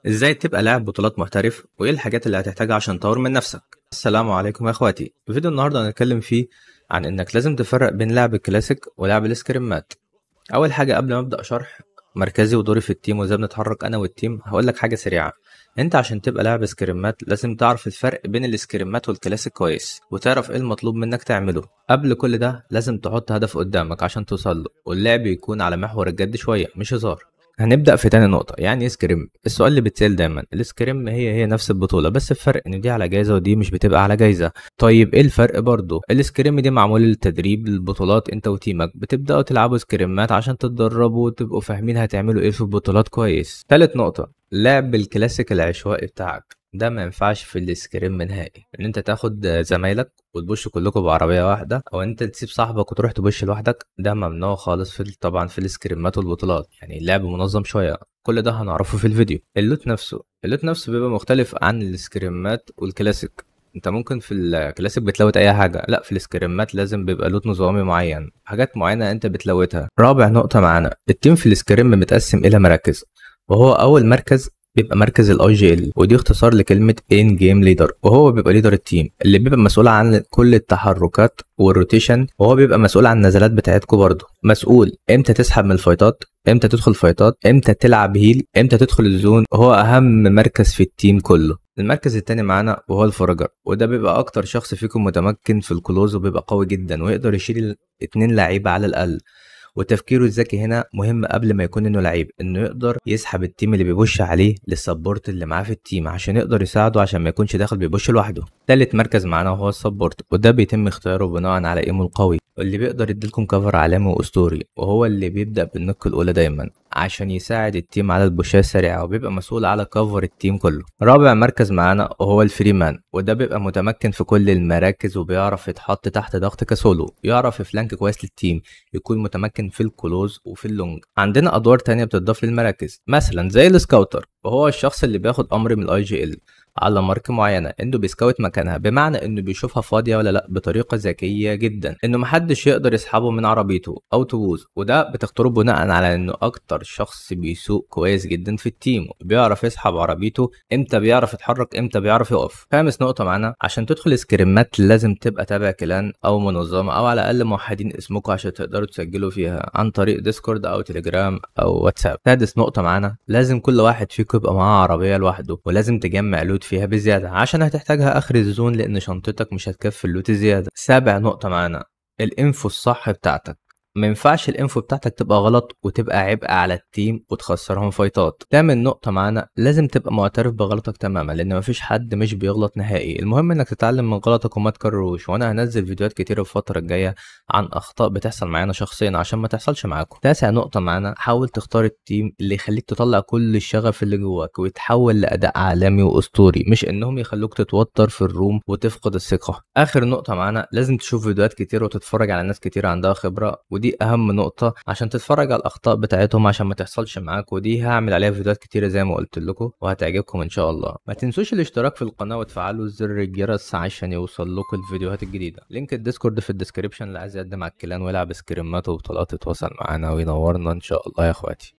ازاي تبقى لاعب بطولات محترف وايه الحاجات اللي هتحتاجها عشان تطور من نفسك. السلام عليكم يا اخواتي. الفيديو النهارده هنتكلم فيه عن انك لازم تفرق بين لعب الكلاسيك ولعب الاسكريمات. اول حاجه قبل ما ابدا شرح مركزي ودوري في التيم وازاي بنتحرك انا والتيم هقول لك حاجه سريعه. انت عشان تبقى لاعب سكريمات لازم تعرف الفرق بين الاسكريمات والكلاسيك كويس وتعرف ايه المطلوب منك تعمله. قبل كل ده لازم تحط هدف قدامك عشان توصل له واللعب يكون على محور الجد شويه مش هزار. هنبدأ في تاني نقطة، يعني ايه سكريم؟ السؤال اللي بيتسأل دايما. السكريم هي نفس البطولة بس الفرق ان دي على جايزة ودي مش بتبقى على جايزة. طيب ايه الفرق برضو؟ السكريم دي معمول للتدريب للبطولات، انت وتيمك بتبدأوا تلعبوا سكريمات عشان تتدربوا وتبقوا فاهمين هتعملوا ايه في البطولات كويس. تالت نقطة، لعب الكلاسيك العشوائي بتاعك ده ما ينفعش في السكريم نهائي. ان انت تاخد زمايلك وتبوش كلكم بعربيه واحده او انت تسيب صاحبك وتروح تبوش لوحدك، ده ممنوع خالص طبعا في السكريمات والبطولات. يعني اللعب منظم شويه. كل ده هنعرفه في الفيديو. اللوت نفسه بيبقى مختلف عن السكريمات والكلاسيك. انت ممكن في الكلاسيك بتلوت اي حاجه، لا في السكريمات لازم بيبقى لوت نظامي معين، حاجات معينه انت بتلوتها. رابع نقطه معانا، التيم في السكريم متقسم الى مراكز، وهو اول مركز بيبقى مركز الاي جي ال، ودي اختصار لكلمه ان جيم ليدر، وهو بيبقى ليدر التيم اللي بيبقى مسؤول عن كل التحركات والروتيشن، وهو بيبقى مسؤول عن النزلات بتاعتكم برضه، مسؤول امتى تسحب من الفايتات، امتى تدخل فايتات، امتى تلعب هيل، امتى تدخل الزون، وهو اهم مركز في التيم كله. المركز التاني معانا وهو الفورجر، وده بيبقى اكتر شخص فيكم متمكن في الكلوز وبيبقى قوي جدا ويقدر يشيل 2 لعيبه على الاقل. وتفكيره الذكي هنا مهم قبل ما يكون انه لعيب، انه يقدر يسحب التيم اللي بيبوش عليه للسبورت اللي معاه في التيم عشان يقدر يساعده عشان ما يكونش داخل بيبوش لوحده. تالت مركز معانا وهو السبورت، وده بيتم اختياره بناء على ايمه القوي واللي بيقدر يديلكم كفر عالمي واسطوري، وهو اللي بيبدا بالنك الاولى دايما عشان يساعد التيم على البوشات السريعه وبيبقى مسؤول على كفر التيم كله. رابع مركز معانا وهو الفريمان، وده بيبقى متمكن في كل المراكز وبيعرف يتحط تحت ضغط كسولو، يعرف يفلانك كويس للتيم، يكون متمكن في الكلوز وفي اللونج. عندنا ادوار تانية بتضاف للمراكز مثلا زي السكاوتر، وهو الشخص اللي بياخد امر من الاي جي ال على مارك معينه، انه بيسكاوت مكانها، بمعنى انه بيشوفها فاضيه ولا لا بطريقه ذكيه جدا، انه محدش يقدر يسحبه من عربيته او تبوظ، وده بتختاره بناء على انه اكتر شخص بيسوق كويس جدا في التيم، بيعرف يسحب عربيته امتى، بيعرف يتحرك امتى، بيعرف يقف. خامس نقطه معانا، عشان تدخل سكريمات لازم تبقى تابع كلان او منظمه او على الاقل موحدين اسمكم عشان تقدروا تسجلوا فيها عن طريق ديسكورد او تليجرام او واتساب. سادس نقطه معانا، لازم كل واحد فيكم يبقى معاه عربيه لوحده ولازم تجمع لوت فيها بزياده عشان هتحتاجها اخر الزون لان شنطتك مش هتكفي اللوت زياده. سابع نقطه معانا، الانفو الصح بتاعتك. ما ينفعش الانفو بتاعتك تبقى غلط وتبقى عبء على التيم وتخسرهم فايتات. تامن نقطة معانا، لازم تبقى معترف بغلطك تماما لان مفيش حد مش بيغلط نهائي، المهم انك تتعلم من غلطك وما تكرروش، وانا هنزل فيديوهات كتير الفترة الجاية عن اخطاء بتحصل معانا شخصيا عشان ما تحصلش معاكم. تاسع نقطة معانا، حاول تختار التيم اللي يخليك تطلع كل الشغف اللي جواك ويتحول لاداء عالمي واسطوري، مش انهم يخلوك تتوتر في الروم وتفقد الثقة. اخر نقطة معانا، لازم تشوف فيديوهات كتير وتتفرج على ناس كتير عندها خبرة، ودي اهم نقطة عشان تتفرج على الاخطاء بتاعتهم عشان ما تحصلش معاك، ودي هعمل عليها فيديوهات كتيرة زي ما قلت لكم وهتعجبكم ان شاء الله. ما تنسوش الاشتراك في القناة وتفعلوا زر الجرس عشان يوصل لكم الفيديوهات الجديدة. لينك الديسكورد في الديسكريبشن اللي عايز يقدم على الكلان ويلعب سكريمات وبطولات يتواصل معانا وينورنا ان شاء الله يا اخواتي.